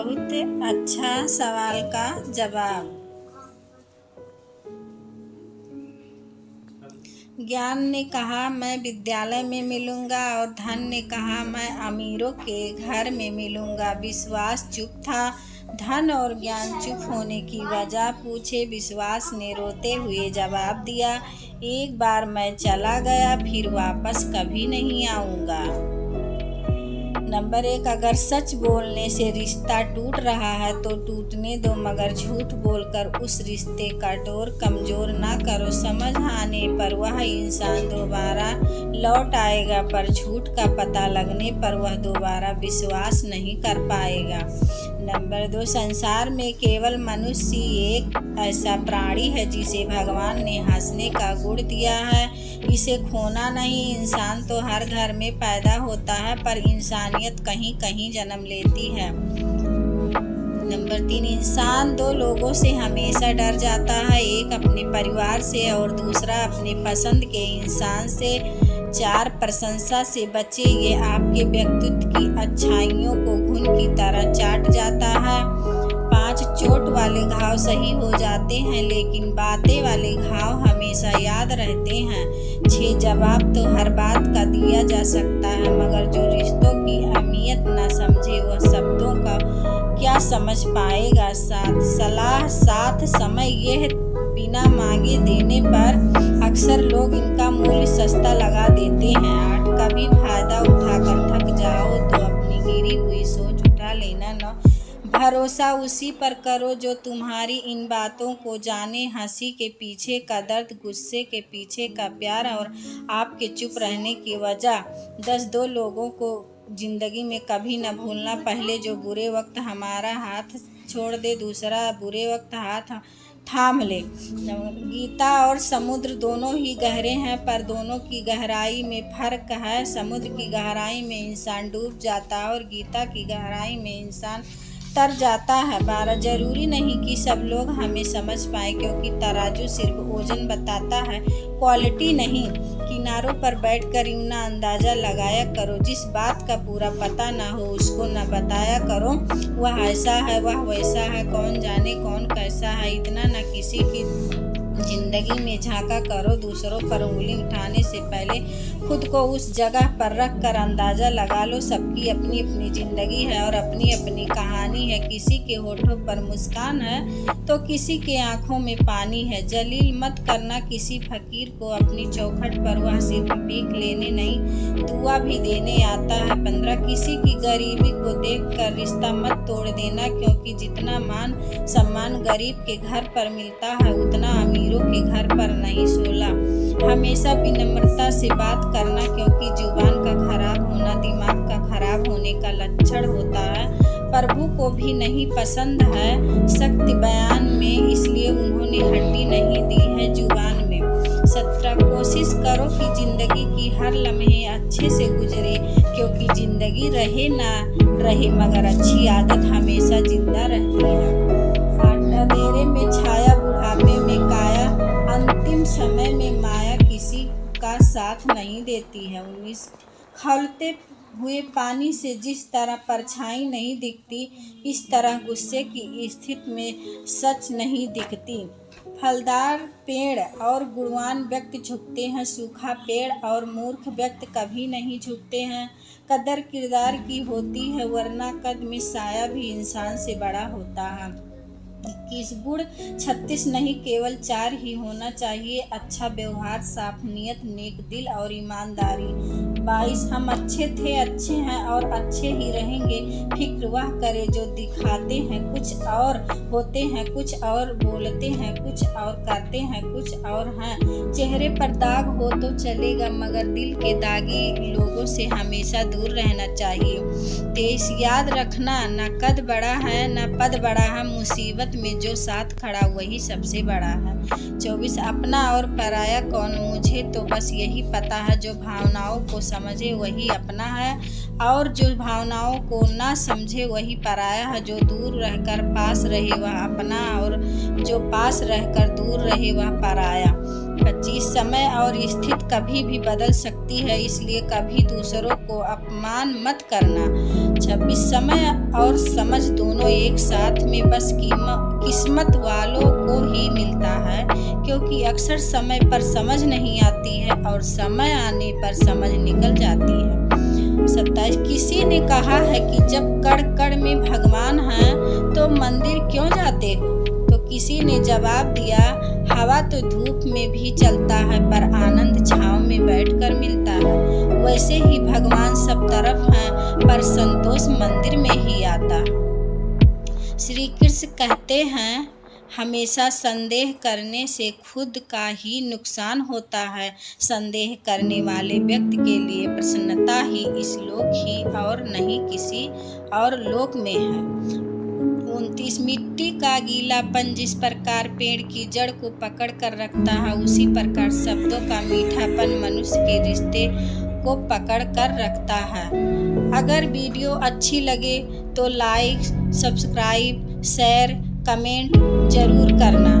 बहुत अच्छा सवाल का जवाब। ज्ञान ने कहा मैं विद्यालय में मिलूंगा और धन ने कहा मैं अमीरों के घर में मिलूंगा। विश्वास चुप था। धन और ज्ञान चुप होने की वजह पूछे। विश्वास ने रोते हुए जवाब दिया, एक बार मैं चला गया फिर वापस कभी नहीं आऊँगा। नंबर 1, अगर सच बोलने से रिश्ता टूट रहा है तो टूटने दो, मगर झूठ बोलकर उस रिश्ते का डोर कमज़ोर ना करो। समझ आने पर वह इंसान दोबारा लौट आएगा, पर झूठ का पता लगने पर वह दोबारा विश्वास नहीं कर पाएगा। नंबर 2, संसार में केवल मनुष्य एक ऐसा प्राणी है जिसे भगवान ने हंसने का गुण दिया है। इसे खोना नहीं। इंसान तो हर घर में पैदा होता है, पर इंसानियत कहीं कहीं जन्म लेती है। नंबर 3, इंसान 2 लोगों से हमेशा डर जाता है, एक अपने परिवार से और दूसरा अपने पसंद के इंसान से। 4, प्रशंसा से बचे, ये आपके व्यक्तित्व की अच्छाइयों को घुन की तरह चाट जाता है। 5, चोट वाले घाव सही हो जाते हैं, लेकिन बातें वाले घाव हमेशा याद रहते हैं। 6, जवाब तो हर बात का दिया जा सकता है, मगर जो रिश्तों की अहमियत न समझे वह शब्दों का क्या समझ पाएगा। 7, सलाह साथ समय, यह बिना मांगे देने पर अक्सर लोग इनका मूल्य सस्ता लगा देते हैं। 8, कभी फायदा उठाकर थक जाओ तो अपनी गिरी हुई सोच उठा लेना न। भरोसा उसी पर करो जो तुम्हारी इन बातों को जाने। हंसी के पीछे का दर्द, गुस्से के पीछे का प्यार और आपके चुप रहने की वजह। 10, 2 लोगों को जिंदगी में कभी न भूलना, पहले जो बुरे वक्त हमारा हाथ छोड़ दे, दूसरा बुरे वक्त हाथ थाम ले। गीता और समुद्र दोनों ही गहरे हैं, पर दोनों की गहराई में फर्क है। समुद्र की गहराई में इंसान डूब जाता है और गीता की गहराई में इंसान तर जाता है। 12, जरूरी नहीं कि सब लोग हमें समझ पाए, क्योंकि तराजू सिर्फ वजन बताता है, क्वालिटी नहीं। किनारों पर बैठकर यूं ना अंदाज़ा लगाया करो, जिस बात का पूरा पता ना हो उसको न बताया करो। वह ऐसा है, वह वैसा है, कौन जाने कौन कैसा है, इतना न किसी की जिंदगी में झांका करो। दूसरों पर उंगली उठाने से पहले खुद को उस जगह पर रख कर अंदाज़ा लगा लो। सबकी अपनी अपनी ज़िंदगी है और अपनी अपनी कहानी है। किसी के होठों पर मुस्कान है तो किसी के आंखों में पानी है। जलील मत करना किसी फकीर को अपनी चौखट पर, वह सिर्फ भीख लेने नहीं दुआ भी देने आता है। 15, किसी की गरीबी को देखकर रिश्ता मत तोड़ देना, क्योंकि जितना मान सम्मान गरीब के घर पर मिलता है उतना अमीरों के घर पर नहीं। 16, हमेशा विनम्रता से बात करना, क्योंकि जुबान का खराब होना दिमाग का खराब होने का लक्षण होता है। प्रभु को भी नहीं पसंद है सख्त बयान में, इसलिए उन्होंने हड्डी नहीं दी है जुबान में। 17, कोशिश करो कि जिंदगी की हर लम्हे अच्छे से गुजरे, क्योंकि जिंदगी रहे ना रहे मगर अच्छी आदत हमेशा जिंदा रहती है। अंधेरे में छाया, बुढ़ापे में काया, अंतिम समय में माया किसी का साथ नहीं देती है। 19, खौलते हुए पानी से जिस तरह परछाई नहीं दिखती, इस तरह गुस्से की स्थिति में सच नहीं दिखती। फलदार पेड़ और गुणवान व्यक्ति झुकते हैं, सूखा पेड़ और मूर्ख व्यक्ति कभी नहीं झुकते हैं। कदर किरदार की होती है, वरना कद में साया भी इंसान से बड़ा होता है। 21, गुण 36 नहीं केवल 4 ही होना चाहिए, अच्छा व्यवहार, साफ नियत, नेक दिल और ईमानदारी। 22, हम अच्छे थे, अच्छे हैं और अच्छे ही रहेंगे। फिक्र वह करे जो दिखाते हैं कुछ और, होते हैं कुछ और, बोलते हैं कुछ और, करते हैं कुछ और हैं। चेहरे पर दाग हो तो चलेगा, मगर दिल के दागी लोगों से हमेशा दूर रहना चाहिए। 23, याद रखना, न कद बड़ा है न पद बड़ा है, मुसीबत में जो साथ खड़ा वही सबसे बड़ा है। 24, अपना और पराया कौन, मुझे तो बस यही पता है, जो भावनाओं को समझे वही अपना है और जो भावनाओं को ना समझे वही पराया है। जो दूर रहकर पास रहे वह अपना और जो पास रहकर दूर रहे वह पराया। 25, समय और स्थिति कभी भी बदल सकती है, इसलिए कभी दूसरों को अपमान मत करना। 26 समय और समझ दोनों एक साथ में बस किस्मत वालों को ही मिलता है, क्योंकि अक्सर समय पर समझ नहीं आती है और समय आने पर समझ निकल जाती है। 27 किसी ने कहा है कि जब कण कण में भगवान हैं तो मंदिर क्यों जाते हो? तो किसी ने जवाब दिया, हवा तो धूप में भी चलता है पर आनंद छांव में बैठकर मिलता है। वैसे ही भगवान सब तरफ हैं पर संतोष मंदिर में ही आता है। श्री कृष्ण कहते हैं, हमेशा संदेह करने से खुद का ही नुकसान होता है। संदेह करने वाले व्यक्ति के लिए प्रसन्नता ही इस लोक ही और नहीं किसी और लोक में है। 29 मिट्टी का गीलापन जिस प्रकार पेड़ की जड़ को पकड़ कर रखता है, उसी प्रकार शब्दों का मीठापन मनुष्य के रिश्ते को पकड़ कर रखता है। अगर वीडियो अच्छी लगे तो लाइक, सब्सक्राइब, शेयर, कमेंट जरूर करना।